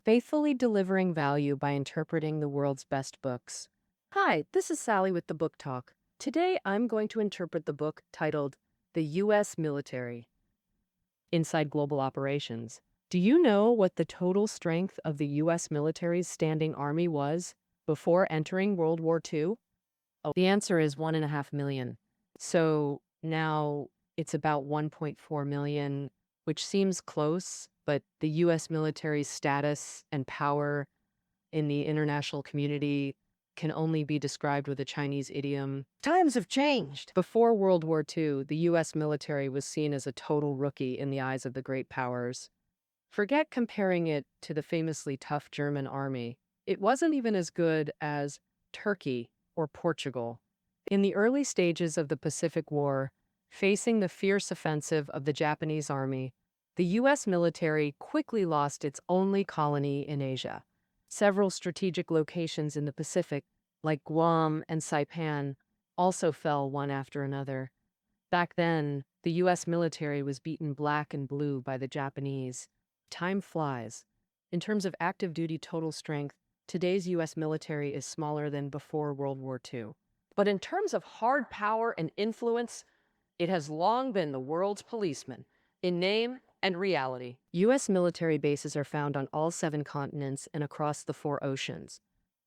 faithfully delivering value by interpreting the world's best books. Hi, this is Sally with the Book Talk. Today I'm going to interpret the book titled The U.S. Military Inside Global Operations. Do you know what the total strength of the U.S. military's standing army was before entering World War II? Oh, the answer is 1.5 million. So now it's about 1.4 million, which seems close, but the U.S. military's status and power in the international community can only be described with a Chinese idiom. Times have changed. Before World War II, the U.S. military was seen as a total rookie in the eyes of the great powers. Forget comparing it to the famously tough German army. It wasn't even as good as Turkey or Portugal. In the early stages of the Pacific War, facing the fierce offensive of the Japanese army, the U.S. military quickly lost its only colony in Asia. Several strategic locations in the Pacific, like Guam and Saipan, also fell one after another. Back then, the U.S. military was beaten black and blue by the Japanese. Time flies. In terms of active duty total strength, today's U.S. military is smaller than before World War II. But in terms of hard power and influence, it has long been the world's policeman, in name and reality. U.S. military bases are found on all 7 continents and across the 4 oceans.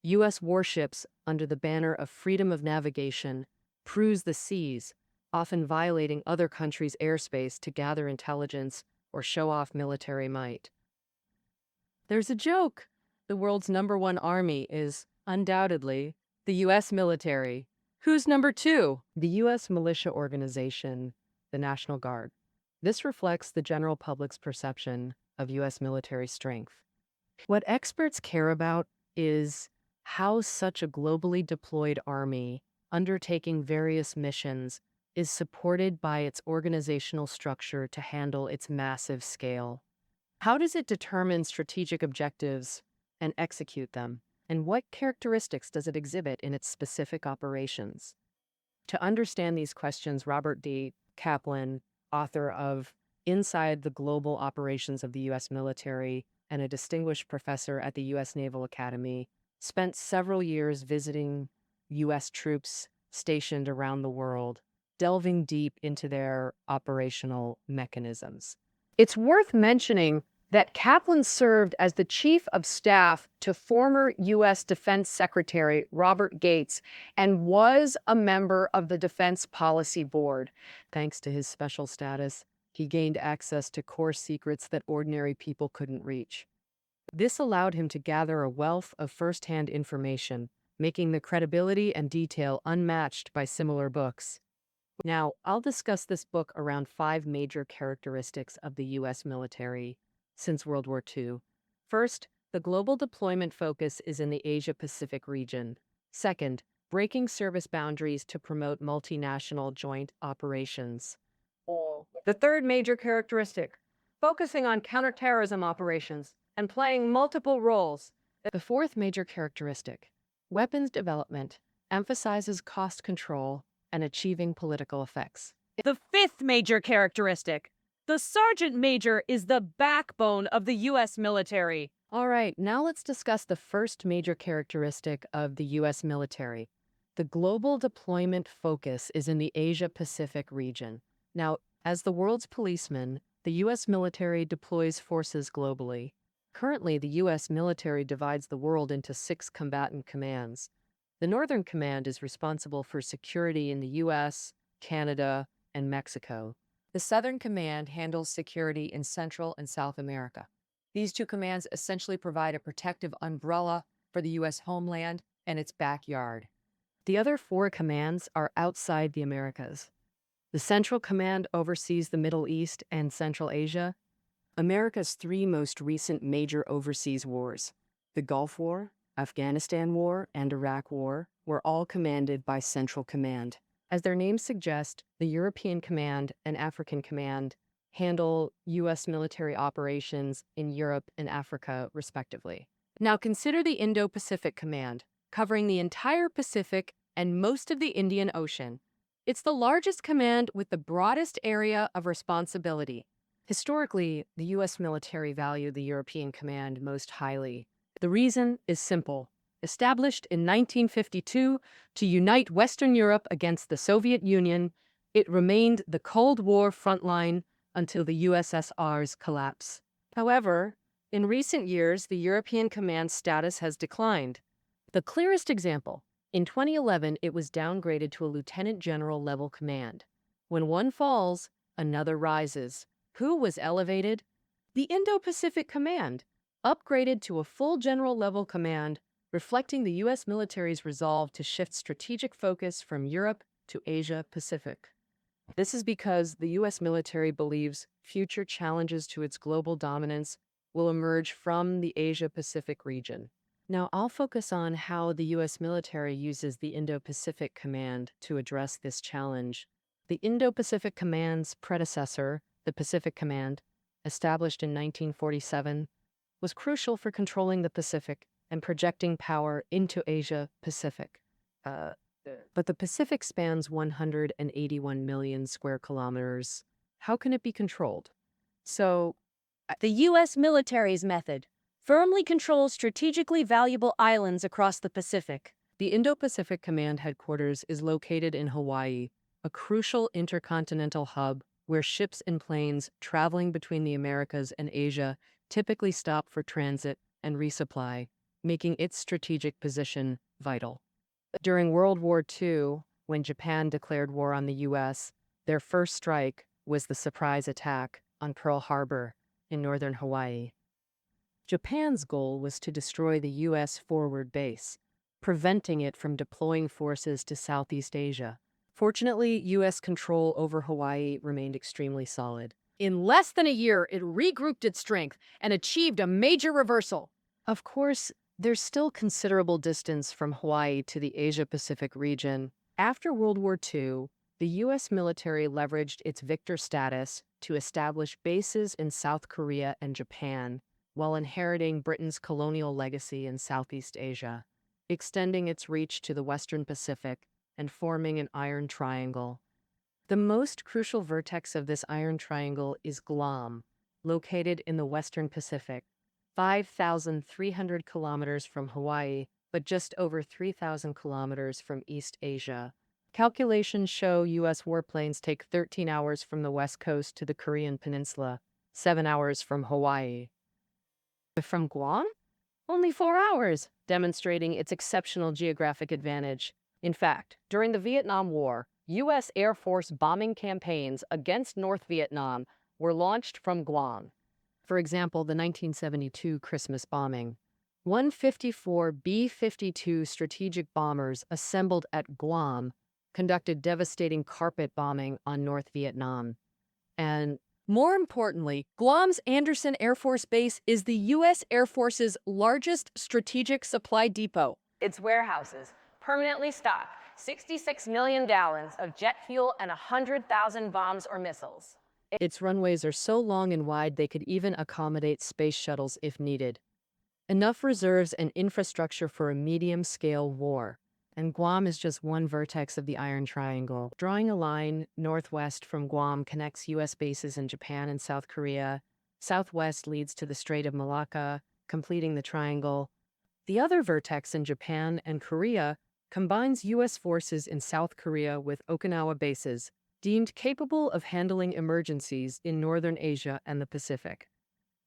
U.S. warships, under the banner of freedom of navigation, cruise the seas, often violating other countries' airspace to gather intelligence or show off military might. There's a joke. The world's #1 army is, undoubtedly, the U.S. military. Who's number 2? The U.S. militia organization, the National Guard. This reflects the general public's perception of U.S. military strength. What experts care about is how such a globally deployed army, undertaking various missions, is supported by its organizational structure to handle its massive scale. How does it determine strategic objectives and execute them? And what characteristics does it exhibit in its specific operations? To understand these questions, Robert D. Kaplan, author of Inside the Global Operations of the U.S. Military and a distinguished professor at the U.S. Naval Academy, spent several years visiting U.S. troops stationed around the world, delving deep into their operational mechanisms. It's worth mentioning that Kaplan served as the chief of staff to former U.S. Defense Secretary Robert Gates and was a member of the Defense Policy Board. Thanks to his special status, he gained access to core secrets that ordinary people couldn't reach. This allowed him to gather a wealth of first-hand information, making the credibility and detail unmatched by similar books. Now, I'll discuss this book around 5 major characteristics of the U.S. military since World War II. First, the global deployment focus is in the Asia-Pacific region. Second, breaking service boundaries to promote multinational joint operations. The third major characteristic, focusing on counterterrorism operations and playing multiple roles. The fourth major characteristic, weapons development, emphasizes cost control and achieving political effects. The fifth major characteristic, the sergeant major is the backbone of the U.S. military. All right, now let's discuss the first major characteristic of the U.S. military. The global deployment focus is in the Asia-Pacific region. Now, as the world's policeman, the U.S. military deploys forces globally. Currently, the U.S. military divides the world into 6 combatant commands. The Northern Command is responsible for security in the U.S., Canada, and Mexico. The Southern Command handles security in Central and South America. These 2 commands essentially provide a protective umbrella for the U.S. homeland and its backyard. The other 4 commands are outside the Americas. The Central Command oversees the Middle East and Central Asia. America's 3 most recent major overseas wars, the Gulf War, Afghanistan War, and Iraq War, were all commanded by Central Command. As their names suggest, the European Command and African Command handle U.S. military operations in Europe and Africa, respectively. Now consider the Indo-Pacific Command, covering the entire Pacific and most of the Indian Ocean. It's the largest command with the broadest area of responsibility. Historically, the U.S. military valued the European command most highly. The reason is simple. Established in 1952 to unite Western Europe against the Soviet Union, it remained the Cold War frontline until the USSR's collapse. However, in recent years, the European command status has declined. The clearest example, in 2011, it was downgraded to a lieutenant general level command. When one falls, another rises. Who was elevated? The Indo-Pacific Command, upgraded to a full general level command, reflecting the U.S. military's resolve to shift strategic focus from Europe to Asia-Pacific. This is because the U.S. military believes future challenges to its global dominance will emerge from the Asia-Pacific region. Now, I'll focus on how the U.S. military uses the Indo-Pacific Command to address this challenge. The Indo-Pacific Command's predecessor, the Pacific Command, established in 1947, was crucial for controlling the Pacific and projecting power into Asia-Pacific. But the Pacific spans 181 million square kilometers. How can it be controlled? The U.S. military's method firmly controls strategically valuable islands across the Pacific. The Indo-Pacific Command headquarters is located in Hawaii, a crucial intercontinental hub where ships and planes traveling between the Americas and Asia typically stop for transit and resupply, making its strategic position vital. During World War II, when Japan declared war on the U.S., their first strike was the surprise attack on Pearl Harbor in northern Hawaii. Japan's goal was to destroy the U.S. forward base, preventing it from deploying forces to Southeast Asia. Fortunately, U.S. control over Hawaii remained extremely solid. In less than a year, it regrouped its strength and achieved a major reversal. Of course, there's still considerable distance from Hawaii to the Asia-Pacific region. After World War II, the U.S. military leveraged its victor status to establish bases in South Korea and Japan, while inheriting Britain's colonial legacy in Southeast Asia, extending its reach to the Western Pacific and forming an iron triangle. The most crucial vertex of this iron triangle is Guam, located in the Western Pacific, 5,300 kilometers from Hawaii, but just over 3,000 kilometers from East Asia. Calculations show U.S. warplanes take 13 hours from the West Coast to the Korean Peninsula, 7 hours from Hawaii. But from Guam? Only 4 hours, demonstrating its exceptional geographic advantage. In fact, during the Vietnam War, U.S. Air Force bombing campaigns against North Vietnam were launched from Guam. For example, the 1972 Christmas bombing. 154 B-52 strategic bombers assembled at Guam conducted devastating carpet bombing on North Vietnam. And more importantly, Guam's Anderson Air Force Base is the U.S. Air Force's largest strategic supply depot. Its warehouses permanently stock 66 million gallons of jet fuel and 100,000 bombs or missiles. Its runways are so long and wide they could even accommodate space shuttles if needed. Enough reserves and infrastructure for a medium-scale war. And Guam is just one vertex of the Iron Triangle. Drawing a line northwest from Guam connects U.S. bases in Japan and South Korea. Southwest leads to the Strait of Malacca, completing the triangle. The other vertex in Japan and Korea combines U.S. forces in South Korea with Okinawa bases, deemed capable of handling emergencies in northern Asia and the Pacific.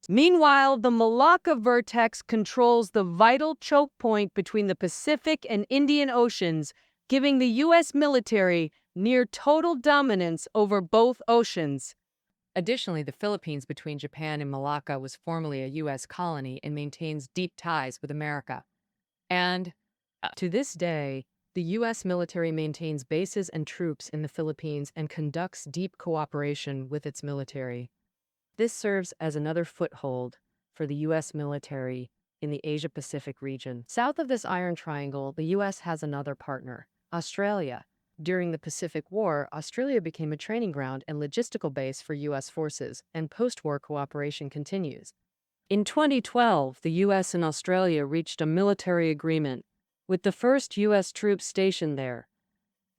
Meanwhile, the Malacca vertex controls the vital choke point between the Pacific and Indian Oceans, giving the U.S. military near total dominance over both oceans. Additionally, the Philippines between Japan and Malacca was formerly a U.S. colony and maintains deep ties with America. And to this day, the U.S. military maintains bases and troops in the Philippines and conducts deep cooperation with its military. This serves as another foothold for the U.S. military in the Asia-Pacific region. South of this Iron Triangle, the U.S. has another partner, Australia. During the Pacific War, Australia became a training ground and logistical base for U.S. forces, and post-war cooperation continues. In 2012, the U.S. and Australia reached a military agreement, with the first U.S. troops stationed there.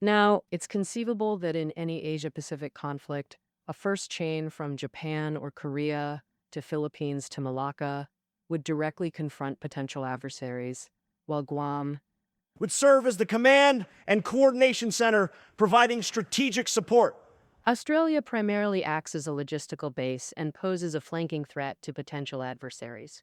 Now, it's conceivable that in any Asia-Pacific conflict, A first chain from Japan or Korea to Philippines to Malacca would directly confront potential adversaries, while Guam would serve as the command and coordination center, providing strategic support. Australia primarily acts as a logistical base and poses a flanking threat to potential adversaries.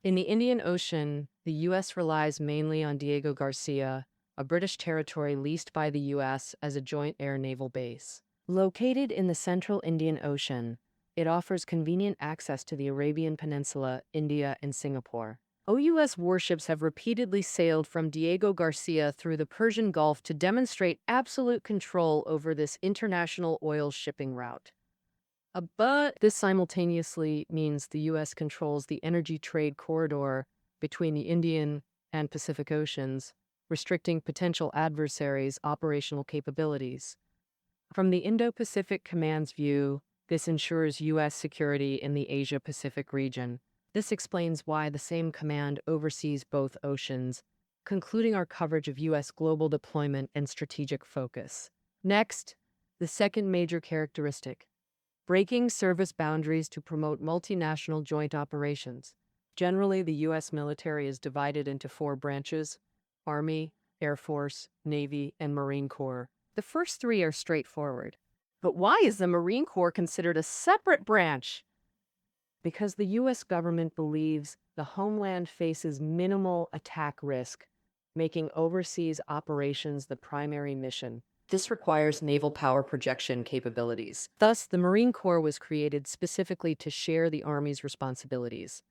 In the Indian Ocean, the U.S. relies mainly on Diego Garcia, a British territory leased by the U.S. as a joint air-naval base. Located in the central Indian Ocean, it offers convenient access to the Arabian Peninsula, India, and Singapore. OUS warships have repeatedly sailed from Diego Garcia through the Persian Gulf to demonstrate absolute control over this international oil shipping route. But this simultaneously means the U.S. controls the energy trade corridor between the Indian and Pacific Oceans, restricting potential adversaries' operational capabilities. From the Indo-Pacific Command's view, this ensures U.S. security in the Asia-Pacific region. This explains why the same command oversees both oceans, concluding our coverage of U.S. global deployment and strategic focus. Next, the second major characteristic: breaking service boundaries to promote multinational joint operations. Generally, the U.S. military is divided into 4 branches: Army, Air Force, Navy, and Marine Corps. The first 3 are straightforward. But why is the Marine Corps considered a separate branch? Because the U.S. government believes the homeland faces minimal attack risk, making overseas operations the primary mission. This requires naval power projection capabilities. Thus, the Marine Corps was created specifically to share the Army's responsibilities.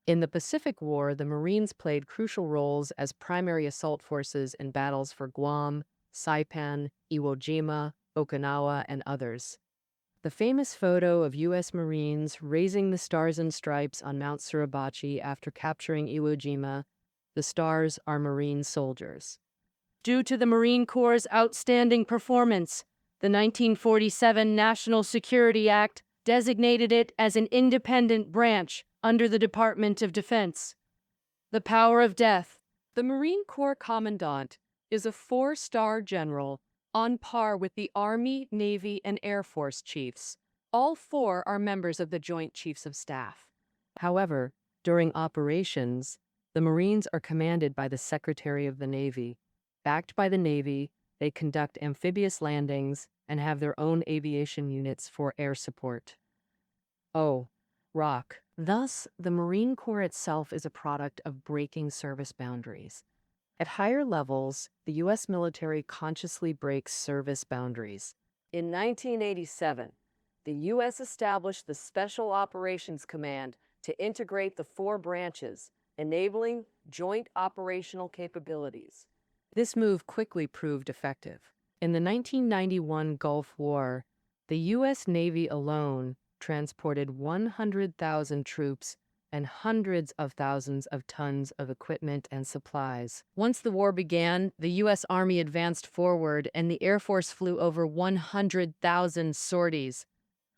In the Pacific War, the Marines played crucial roles as primary assault forces in battles for Guam, Saipan, Iwo Jima, Okinawa, and others. The famous photo of U.S. Marines raising the Stars and Stripes on Mount Suribachi after capturing Iwo Jima, the stars are Marine soldiers. Due to the Marine Corps' outstanding performance, the 1947 National Security Act designated it as an independent branch under the Department of Defense. The power of death. The Marine Corps Commandant is a 4-star general on par with the Army, Navy, and Air Force chiefs. All 4 are members of the Joint Chiefs of Staff. However, during operations, the Marines are commanded by the Secretary of the Navy. Backed by the Navy, they conduct amphibious landings and have their own aviation units for air support. ROC. Thus, the Marine Corps itself is a product of breaking service boundaries. At higher levels, the U.S. military consciously breaks service boundaries. In 1987, the U.S. established the Special Operations Command to integrate the 4 branches, enabling joint operational capabilities. This move quickly proved effective. In the 1991 Gulf War, the U.S. Navy alone transported 100,000 troops and hundreds of thousands of tons of equipment and supplies. Once the war began, the U.S. Army advanced forward and the Air Force flew over 100,000 sorties.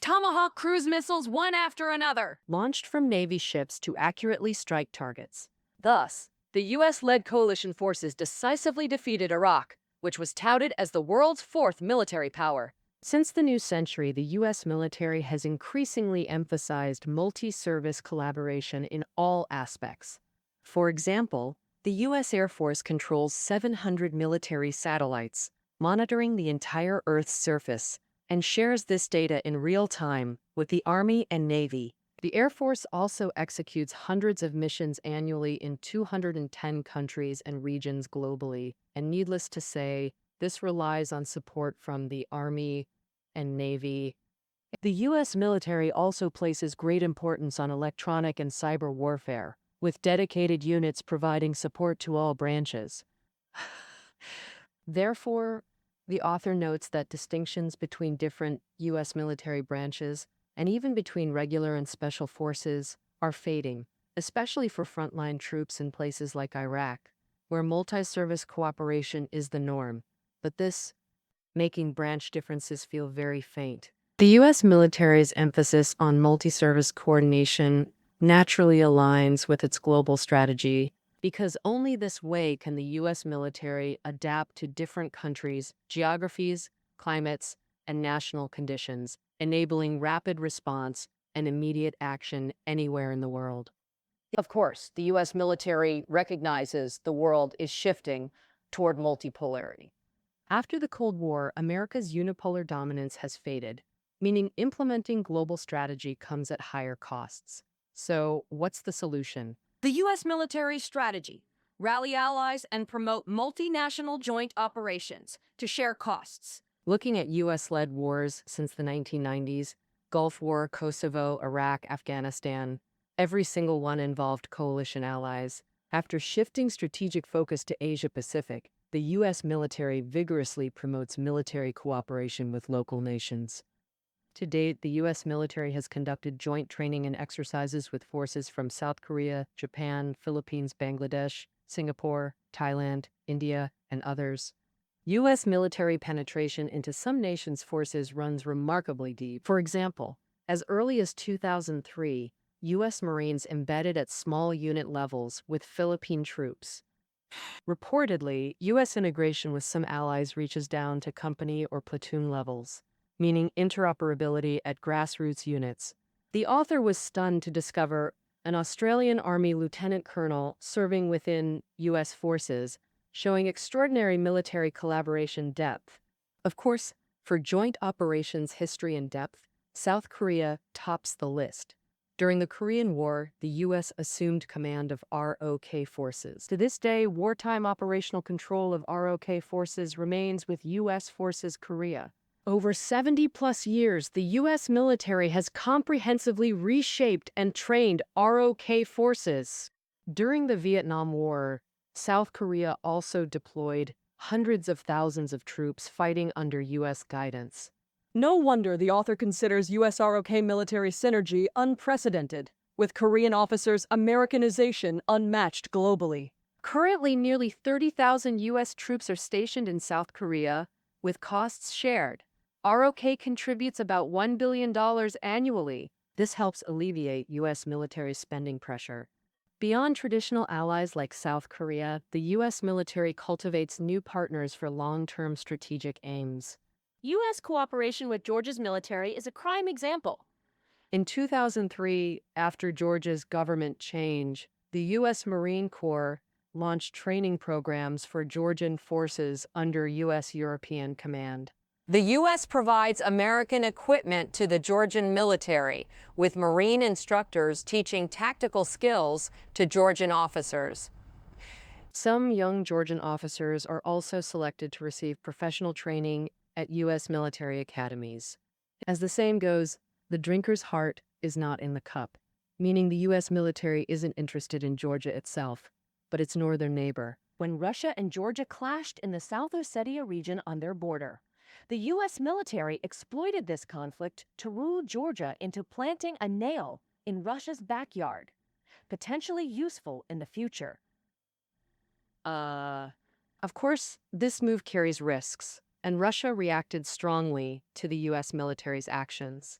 Tomahawk cruise missiles, one after another, launched from Navy ships to accurately strike targets. Thus, the U.S.-led coalition forces decisively defeated Iraq, which was touted as the world's 4th military power. Since the new century, the U.S. military has increasingly emphasized multi-service collaboration in all aspects. For example, the U.S. Air Force controls 700 military satellites, monitoring the entire Earth's surface, and shares this data in real time with the Army and Navy. The Air Force also executes hundreds of missions annually in 210 countries and regions globally, and needless to say, this relies on support from the Army and Navy. The U.S. military also places great importance on electronic and cyber warfare, with dedicated units providing support to all branches. Therefore, the author notes that distinctions between different U.S. military branches, and even between regular and special forces, are fading, especially for frontline troops in places like Iraq, where multi-service cooperation is the norm. But this making branch differences feel very faint. The U.S. military's emphasis on multi-service coordination naturally aligns with its global strategy, because only this way can the U.S. military adapt to different countries' geographies, climates, and national conditions, enabling rapid response and immediate action anywhere in the world. Of course, the U.S. military recognizes the world is shifting toward multipolarity. After the Cold War, America's unipolar dominance has faded, meaning implementing global strategy comes at higher costs. So, what's the solution? The U.S. military strategy: rally allies and promote multinational joint operations to share costs. Looking at U.S.-led wars since the 1990s, Gulf War, Kosovo, Iraq, Afghanistan, every single one involved coalition allies. After shifting strategic focus to Asia-Pacific, the U.S. military vigorously promotes military cooperation with local nations. To date, the U.S. military has conducted joint training and exercises with forces from South Korea, Japan, Philippines, Bangladesh, Singapore, Thailand, India, and others. U.S. military penetration into some nations' forces runs remarkably deep. For example, as early as 2003, U.S. Marines embedded at small unit levels with Philippine troops. Reportedly, U.S. integration with some allies reaches down to company or platoon levels, meaning interoperability at grassroots units. The author was stunned to discover an Australian Army lieutenant colonel serving within U.S. forces, showing extraordinary military collaboration depth. Of course, for joint operations history and depth, South Korea tops the list. During the Korean War, the U.S. assumed command of ROK forces. To this day, wartime operational control of ROK forces remains with U.S. Forces Korea. Over 70-plus years, the U.S. military has comprehensively reshaped and trained ROK forces. During the Vietnam War, South Korea also deployed hundreds of thousands of troops fighting under U.S. guidance. No wonder the author considers U.S. ROK military synergy unprecedented, with Korean officers' Americanization unmatched globally. Currently, nearly 30,000 U.S. troops are stationed in South Korea, with costs shared. ROK contributes about $1 billion annually. This helps alleviate U.S. military spending pressure. Beyond traditional allies like South Korea, the U.S. military cultivates new partners for long-term strategic aims. U.S. cooperation with Georgia's military is a prime example. In 2003, after Georgia's government change, the U.S. Marine Corps launched training programs for Georgian forces under U.S. European Command. The U.S. provides American equipment to the Georgian military, with Marine instructors teaching tactical skills to Georgian officers. Some young Georgian officers are also selected to receive professional training at U.S. military academies. As the saying goes, the drinker's heart is not in the cup, meaning the U.S. military isn't interested in Georgia itself, but its northern neighbor. When Russia and Georgia clashed in the South Ossetia region on their border, the U.S. military exploited this conflict to rule Georgia into planting a nail in Russia's backyard, potentially useful in the future. Of course, this move carries risks, and Russia reacted strongly to the U.S. military's actions.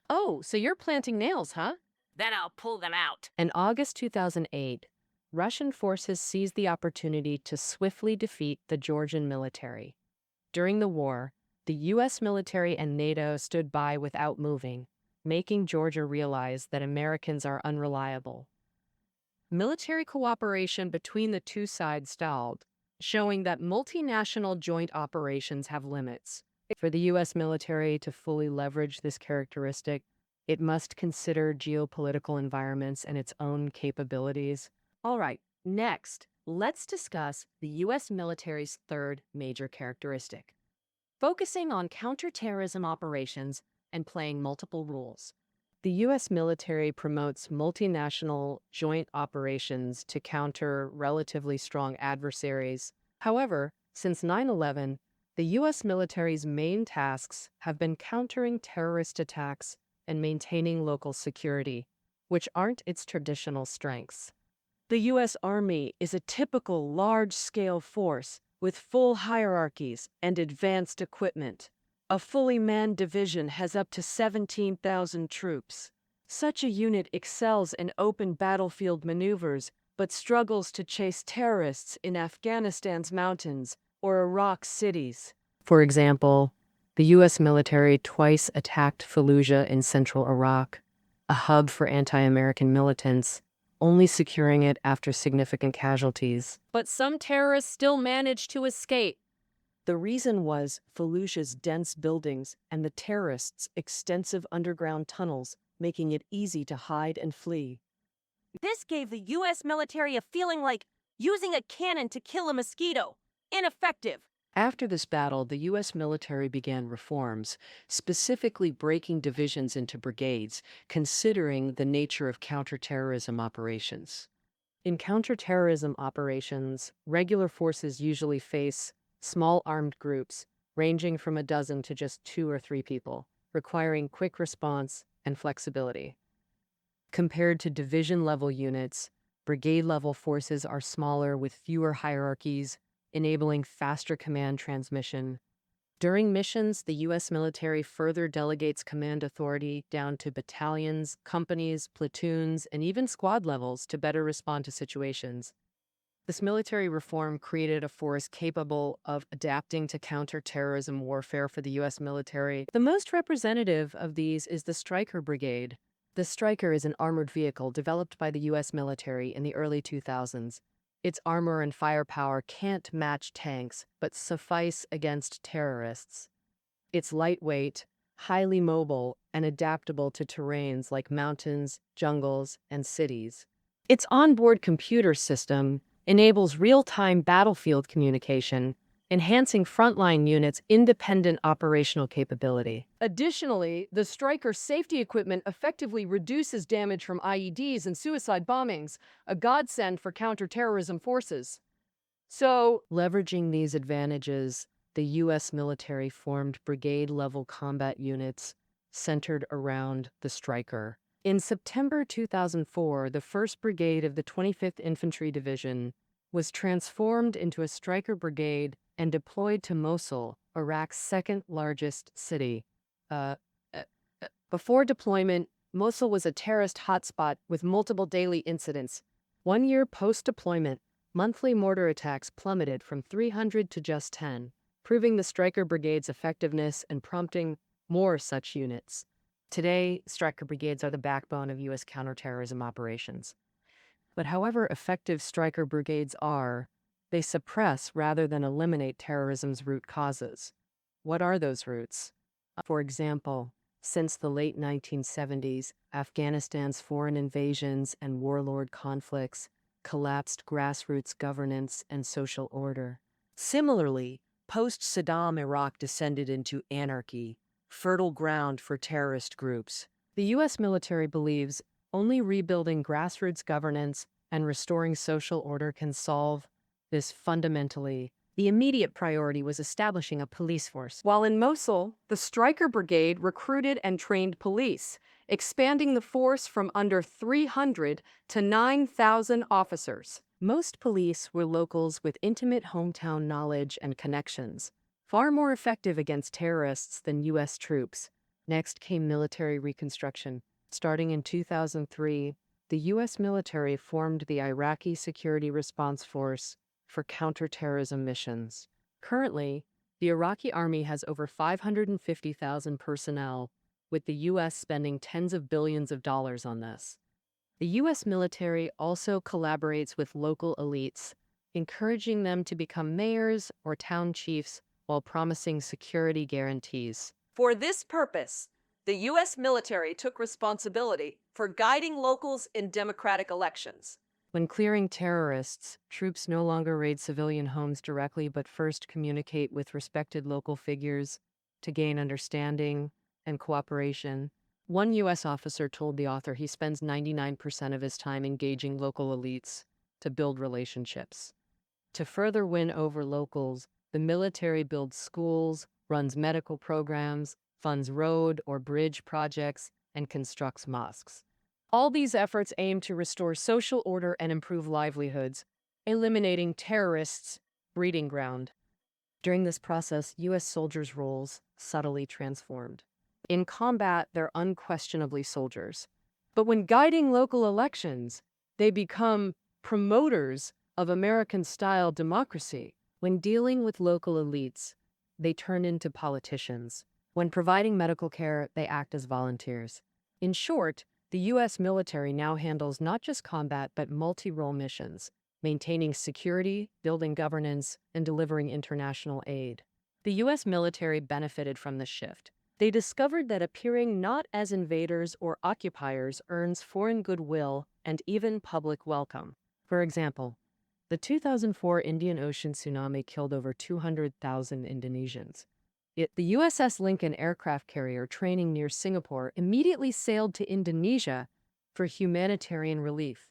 Oh, so you're planting nails, huh? Then I'll pull them out. In August 2008, Russian forces seized the opportunity to swiftly defeat the Georgian military. During the war, the U.S. military and NATO stood by without moving, making Georgia realize that Americans are unreliable. Military cooperation between the two sides stalled, showing that multinational joint operations have limits. For the U.S. military to fully leverage this characteristic, it must consider geopolitical environments and its own capabilities. All right, next, let's discuss the U.S. military's third major characteristic: focusing on counterterrorism operations and playing multiple roles. The U.S. military promotes multinational joint operations to counter relatively strong adversaries. However, since 9/11, the U.S. military's main tasks have been countering terrorist attacks and maintaining local security, which aren't its traditional strengths. The U.S. Army is a typical large-scale force with full hierarchies and advanced equipment. A fully manned division has up to 17,000 troops. Such a unit excels in open battlefield maneuvers, but struggles to chase terrorists in Afghanistan's mountains or Iraq's cities. For example, The U.S. military twice attacked Fallujah in central Iraq, a hub for anti-American militants, only securing it after significant casualties. But some terrorists still managed to escape. The reason was Fallujah's dense buildings and the terrorists' extensive underground tunnels, making it easy to hide and flee. This gave the U.S. military a feeling like using a cannon to kill a mosquito. Ineffective. After this battle, the U.S. military began reforms, specifically breaking divisions into brigades, considering the nature of counterterrorism operations. In counterterrorism operations, regular forces usually face small armed groups, ranging from a dozen to just 2 or 3 people, requiring quick response and flexibility. Compared to division-level units, brigade-level forces are smaller with fewer hierarchies, enabling faster command transmission. During missions, the U.S. military further delegates command authority down to battalions, companies, platoons, and even squad levels to better respond to situations. This military reform created a force capable of adapting to counterterrorism warfare for the U.S. military. The most representative of these is the Stryker Brigade. The Stryker is an armored vehicle developed by the U.S. military in the early 2000s. Its armor and firepower can't match tanks, but suffice against terrorists. It's lightweight, highly mobile, and adaptable to terrains like mountains, jungles, and cities. Its onboard computer system enables real-time battlefield communication, enhancing frontline units' independent operational capability. Additionally, the Stryker safety equipment effectively reduces damage from IEDs and suicide bombings, a godsend for counterterrorism forces. So, Leveraging these advantages, the U.S. military formed brigade-level combat units centered around the Stryker. In September 2004, the 1st Brigade of the 25th Infantry Division was transformed into a Stryker Brigade and deployed to Mosul, Iraq's second-largest city. Before deployment, Mosul was a terrorist hotspot with multiple daily incidents. 1 year post-deployment, monthly mortar attacks plummeted from 300 to just 10, proving the Stryker Brigade's effectiveness and prompting more such units. Today, Stryker Brigades are the backbone of U.S. counterterrorism operations. But however effective Stryker Brigades are, they suppress rather than eliminate terrorism's root causes. What are those roots? For example, since the late 1970s, Afghanistan's foreign invasions and warlord conflicts collapsed grassroots governance and social order. Similarly, post-Saddam Iraq descended into anarchy, fertile ground for terrorist groups. The U.S. military believes only rebuilding grassroots governance and restoring social order can solve this fundamentally. The immediate priority was establishing a police force. while in Mosul, the Stryker Brigade recruited and trained police, expanding the force from under 300 to 9,000 officers. Most police were locals with intimate hometown knowledge and connections, far more effective against terrorists than U.S. troops. Next came military reconstruction. Starting in 2003, the U.S. military formed the Iraqi Security Response Force for counterterrorism missions. Currently, the Iraqi army has over 550,000 personnel, with the U.S. spending tens of billions of dollars on this. The U.S. military also collaborates with local elites, encouraging them to become mayors or town chiefs while promising security guarantees. For this purpose, the U.S. military took responsibility for guiding locals in democratic elections. When clearing terrorists, troops no longer raid civilian homes directly but first communicate with respected local figures to gain understanding and cooperation. One U.S. officer told the author he spends 99% of his time engaging local elites to build relationships. To further win over locals, the military builds schools, runs medical programs, funds road or bridge projects, and constructs mosques. All these efforts aim to restore social order and improve livelihoods, eliminating terrorists' breeding ground. During this process, U.S. soldiers' roles subtly transformed. In combat, they're unquestionably soldiers. But when guiding local elections, they become promoters of American-style democracy. When dealing with local elites, they turn into politicians. When providing medical care, they act as volunteers. In short, the U.S. military now handles not just combat but multi-role missions, maintaining security, building governance, and delivering international aid. The U.S. military benefited from this shift. They discovered that appearing not as invaders or occupiers earns foreign goodwill and even public welcome. For example, the 2004 Indian Ocean tsunami killed over 200,000 Indonesians. Yet the USS Lincoln aircraft carrier training near Singapore immediately sailed to Indonesia for humanitarian relief.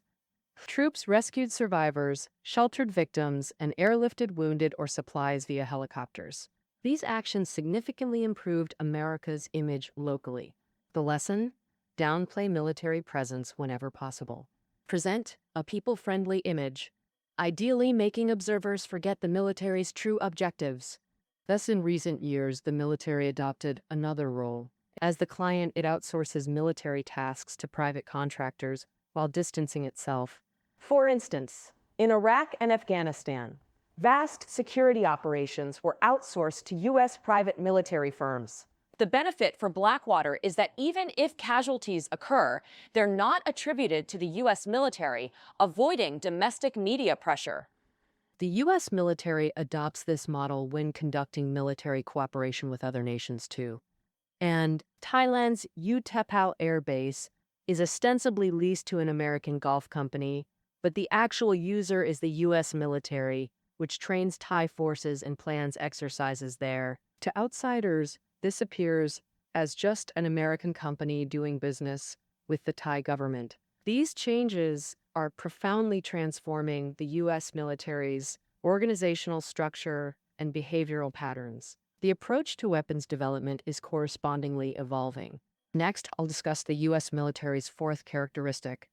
Troops rescued survivors, sheltered victims, and airlifted wounded or supplies via helicopters. These actions significantly improved America's image locally. The lesson? Downplay military presence whenever possible. Present a people-friendly image, ideally making observers forget the military's true objectives. Thus, in recent years, the military adopted another role. As the client, it outsources military tasks to private contractors while distancing itself. For instance, in Iraq and Afghanistan, vast security operations were outsourced to U.S. private military firms. The benefit for Blackwater is that even if casualties occur, they're not attributed to the U.S. military, avoiding domestic media pressure. The U.S. military adopts this model when conducting military cooperation with other nations, too. And Thailand's Utapao Air Base is ostensibly leased to an American Gulf company, but the actual user is the U.S. military, which trains Thai forces and plans exercises there. To outsiders, this appears as just an American company doing business with the Thai government. These changes are profoundly transforming the U.S. military's organizational structure and behavioral patterns. The approach to weapons development is correspondingly evolving. Next, I'll discuss the U.S. military's fourth characteristic.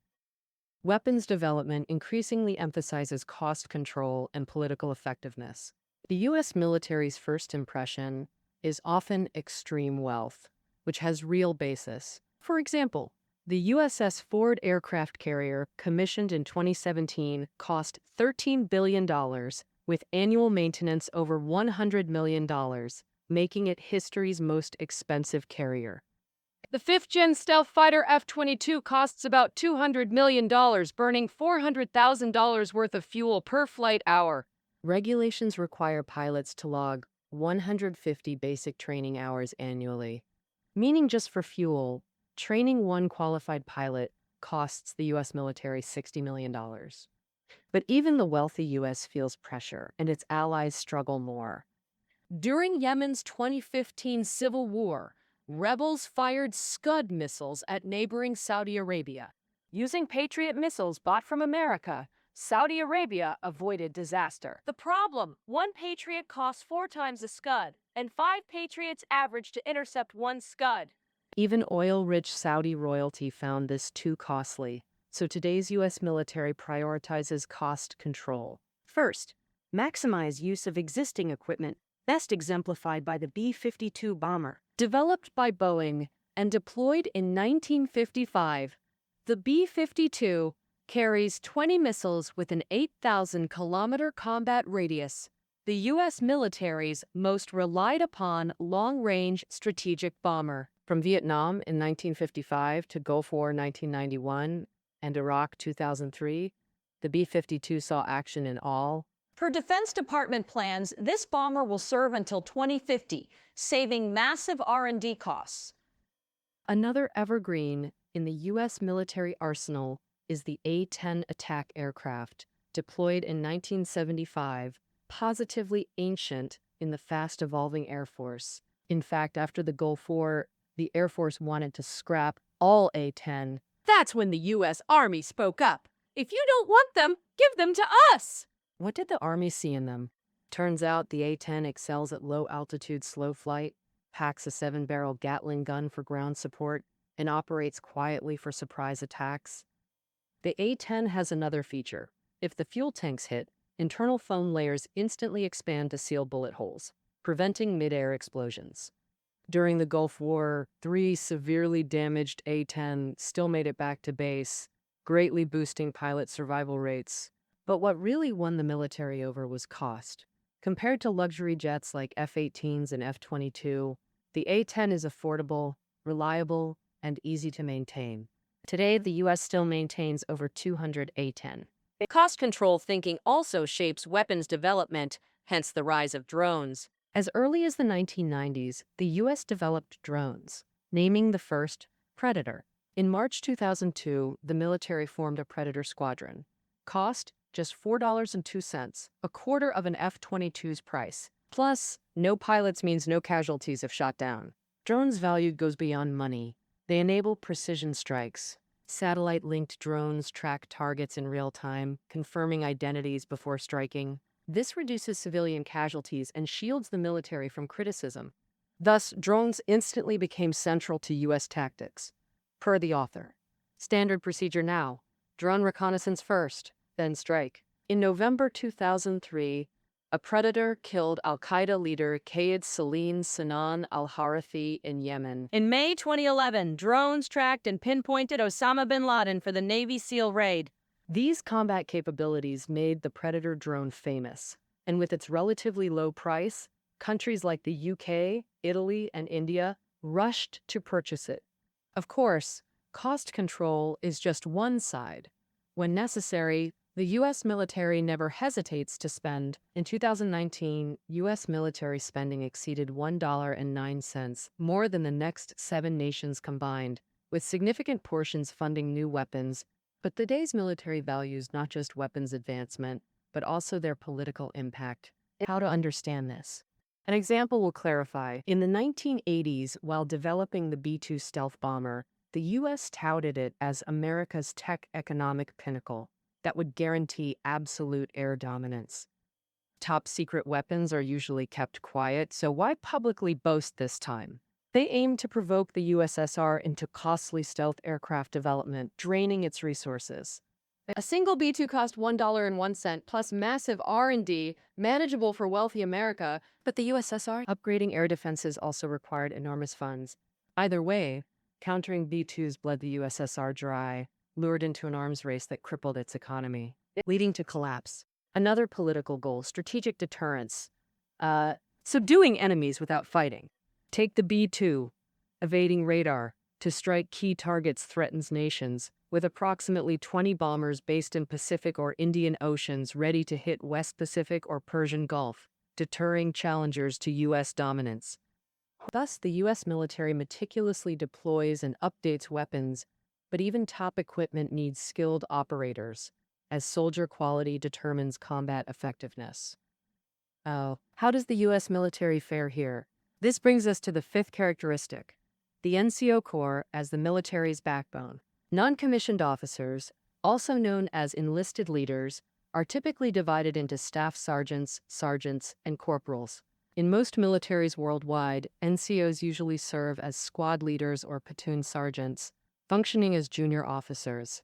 Weapons development increasingly emphasizes cost control and political effectiveness. The U.S. military's first impression is often extreme wealth, which has real basis. For example, the USS Ford aircraft carrier, commissioned in 2017, cost $13 billion, with annual maintenance over $100 million, making it history's most expensive carrier. The fifth-gen stealth fighter F-22 costs about $200 million, burning $400,000 worth of fuel per flight hour. Regulations require pilots to log 150 basic training hours annually, meaning just for fuel, training one qualified pilot costs the U.S. military $60 million. But even the wealthy U.S. feels pressure, and its allies struggle more. During Yemen's 2015 civil war, rebels fired Scud missiles at neighboring Saudi Arabia. Using Patriot missiles bought from America, Saudi Arabia avoided disaster. The problem: one Patriot costs 4 times a Scud, and 5 Patriots average to intercept one Scud. Even oil-rich Saudi royalty found this too costly, so today's U.S. military prioritizes cost control. First, maximize use of existing equipment, best exemplified by the B-52 bomber. Developed by Boeing and deployed in 1955, the B-52 carries 20 missiles with an 8,000-kilometer combat radius, the U.S. military's most relied-upon long-range strategic bomber. From Vietnam in 1955 to Gulf War 1991 and Iraq 2003, the B-52 saw action in all. Per Defense Department plans, this bomber will serve until 2050, saving massive R&D costs. Another evergreen in the U.S. military arsenal is the A-10 attack aircraft, deployed in 1975, positively ancient in the fast-evolving Air Force. In fact, after the Gulf War, the Air Force wanted to scrap all A-10. That's when the U.S. Army spoke up. If you don't want them, give them to us! What did the Army see in them? Turns out the A-10 excels at low-altitude slow flight, packs a 7-barrel Gatling gun for ground support, and operates quietly for surprise attacks. The A-10 has another feature. If the fuel tanks hit, internal foam layers instantly expand to seal bullet holes, preventing mid-air explosions. During the Gulf War, 3 severely damaged A-10 still made it back to base, greatly boosting pilot survival rates. But what really won the military over was cost. Compared to luxury jets like F-18s and F-22, The A-10 is affordable, reliable, and easy to maintain. Today, the U.S. still maintains over 200 A-10. Cost control thinking also shapes weapons development, hence the rise of drones. As early as the 1990s, the U.S. developed drones, naming the first Predator. In March 2002, the military formed a Predator squadron. Cost, just $4.02, a quarter of an F-22's price. Plus, no pilots means no casualties if shot down. Drones' value goes beyond money. They enable precision strikes. Satellite-linked drones track targets in real time, confirming identities before striking. This reduces civilian casualties and shields the military from criticism. Thus, drones instantly became central to U.S. tactics. Per the author. Standard procedure now. Drone reconnaissance first, then strike. In November 2003, a Predator killed al-Qaeda leader Qaid Salim Sinan al-Harathi in Yemen. In May 2011, drones tracked and pinpointed Osama bin Laden for the Navy SEAL raid. These combat capabilities made the Predator drone famous, and with its relatively low price, countries like the UK, Italy, and India rushed to purchase it. Of course, cost control is just one side. When necessary, the U.S. military never hesitates to spend. In 2019, U.S. military spending exceeded $1.09, more than the next 7 nations combined, with significant portions funding new weapons. But today's military values not just weapons advancement, but also their political impact. How to understand this? An example will clarify. In the 1980s, while developing the B-2 stealth bomber, the U.S. touted it as America's tech economic pinnacle that would guarantee absolute air dominance. Top secret weapons are usually kept quiet, so why publicly boast this time? They aim to provoke the USSR into costly stealth aircraft development, draining its resources. A single B-2 cost $1.01 plus massive R&D, manageable for wealthy America, but the USSR upgrading air defenses also required enormous funds. Either way, countering B-2s bled the USSR dry, lured into an arms race that crippled its economy, leading to collapse. Another political goal, strategic deterrence. Subduing enemies without fighting. Take the B-2, evading radar, to strike key targets threatens nations, with approximately 20 bombers based in Pacific or Indian Oceans ready to hit West Pacific or Persian Gulf, deterring challengers to U.S. dominance. Thus, the U.S. military meticulously deploys and updates weapons, but even top equipment needs skilled operators, as soldier quality determines combat effectiveness. Oh, how does the U.S. military fare here? This brings us to the 5th characteristic, the NCO Corps as the military's backbone. Non-commissioned officers, also known as enlisted leaders, are typically divided into staff sergeants, sergeants, and corporals. In most militaries worldwide, NCOs usually serve as squad leaders or platoon sergeants, functioning as junior officers.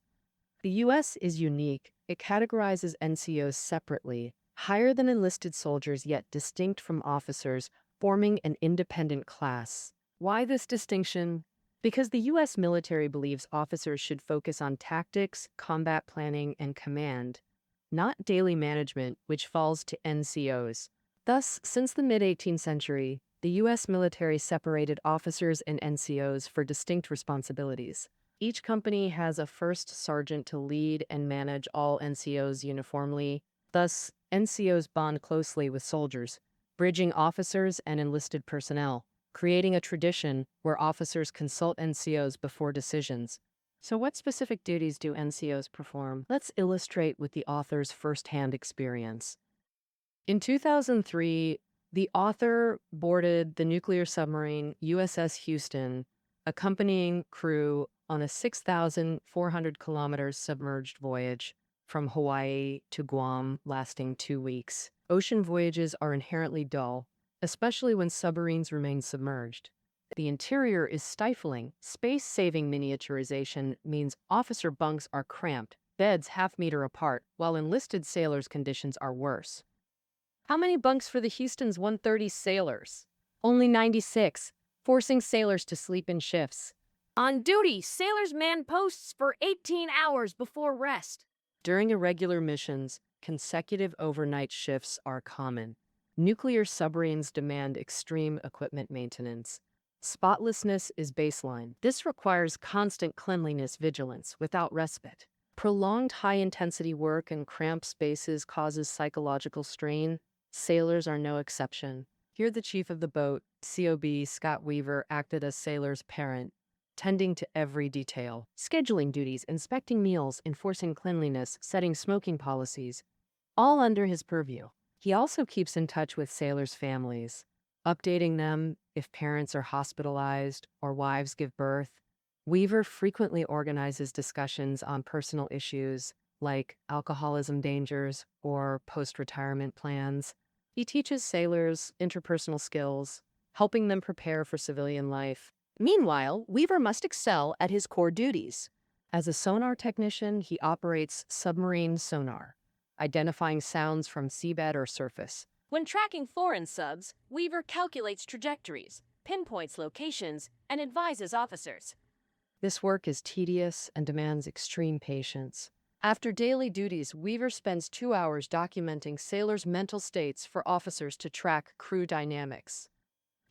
The U.S. is unique. It categorizes NCOs separately, higher than enlisted soldiers yet distinct from officers, forming an independent class. Why this distinction? Because the U.S. military believes officers should focus on tactics, combat planning, and command, not daily management, which falls to NCOs. Thus, since the mid-18th century, the U.S. military separated officers and NCOs for distinct responsibilities. Each company has a first sergeant to lead and manage all NCOs uniformly. Thus, NCOs bond closely with soldiers, bridging officers and enlisted personnel, creating a tradition where officers consult NCOs before decisions. So what specific duties do NCOs perform? Let's illustrate with the author's first-hand experience. In 2003, the author boarded the nuclear submarine USS Houston, accompanying crew on a 6,400 kilometers submerged voyage from Hawaii to Guam lasting 2 weeks. Ocean voyages are inherently dull, especially when submarines remain submerged. The interior is stifling. Space-saving miniaturization means officer bunks are cramped, beds half-meter apart, while enlisted sailors' conditions are worse. How many bunks for the Houston's 130 sailors? Only 96, forcing sailors to sleep in shifts. On duty, sailors man posts for 18 hours before rest. During irregular missions, consecutive overnight shifts are common. Nuclear submarines demand extreme equipment maintenance. Spotlessness is baseline. This requires constant cleanliness vigilance without respite. Prolonged high-intensity work in cramped spaces causes psychological strain. Sailors are no exception. Here the chief of the boat, COB Scott Weaver, acted as sailors' parent, tending to every detail. Scheduling duties, inspecting meals, enforcing cleanliness, setting smoking policies, all under his purview. He also keeps in touch with sailors' families, updating them if parents are hospitalized or wives give birth. Weaver frequently organizes discussions on personal issues like alcoholism dangers or post-retirement plans. He teaches sailors interpersonal skills, helping them prepare for civilian life. Meanwhile, Weaver must excel at his core duties. As a sonar technician, he operates submarine sonar, identifying sounds from seabed or surface. When tracking foreign subs, Weaver calculates trajectories, pinpoints locations, and advises officers. This work is tedious and demands extreme patience. After daily duties, Weaver spends 2 hours documenting sailors' mental states for officers to track crew dynamics.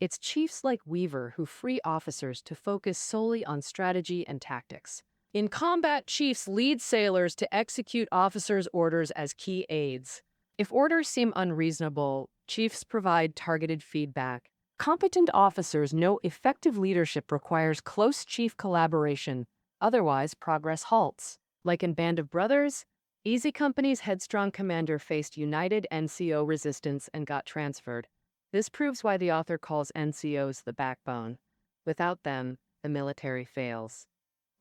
It's chiefs like Weaver who free officers to focus solely on strategy and tactics. In combat, chiefs lead sailors to execute officers' orders as key aides. If orders seem unreasonable, chiefs provide targeted feedback. Competent officers know effective leadership requires close chief collaboration, otherwise progress halts. Like in Band of Brothers, Easy Company's headstrong commander faced united NCO resistance and got transferred. This proves why the author calls NCOs the backbone. Without them, the military fails.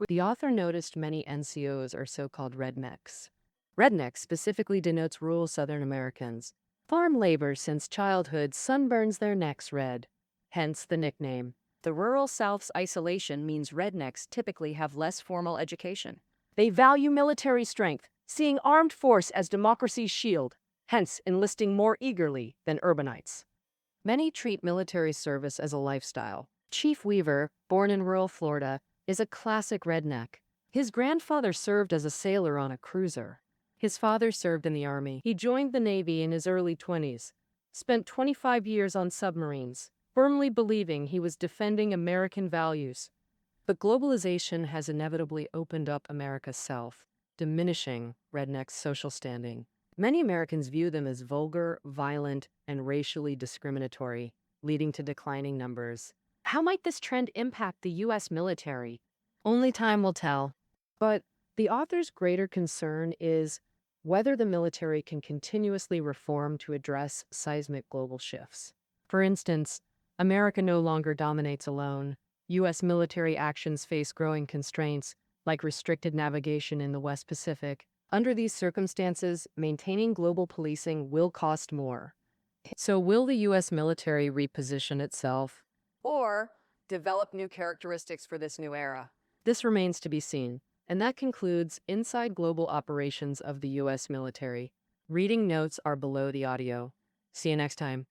The author noticed many NCOs are so-called rednecks. Redneck specifically denotes rural Southern Americans. Farm labor since childhood sunburns their necks red, hence the nickname. The rural South's isolation means rednecks typically have less formal education. They value military strength, seeing armed force as democracy's shield, hence enlisting more eagerly than urbanites. Many treat military service as a lifestyle. Chief Weaver, born in rural Florida, is a classic redneck. His grandfather served as a sailor on a cruiser. His father served in the Army. He joined the Navy in his early 20s, spent 25 years on submarines, firmly believing he was defending American values. But globalization has inevitably opened up America's South, diminishing rednecks' social standing. Many Americans view them as vulgar, violent, and racially discriminatory, leading to declining numbers. How might this trend impact the U.S. military? Only time will tell. But the author's greater concern is whether the military can continuously reform to address seismic global shifts. For instance, America no longer dominates alone. U.S. military actions face growing constraints, like restricted navigation in the West Pacific. Under these circumstances, maintaining global policing will cost more. So will the U.S. military reposition itself, or develop new characteristics for this new era? This remains to be seen, and that concludes Inside Global Operations of the U.S. Military. Reading notes are below the audio. See you next time.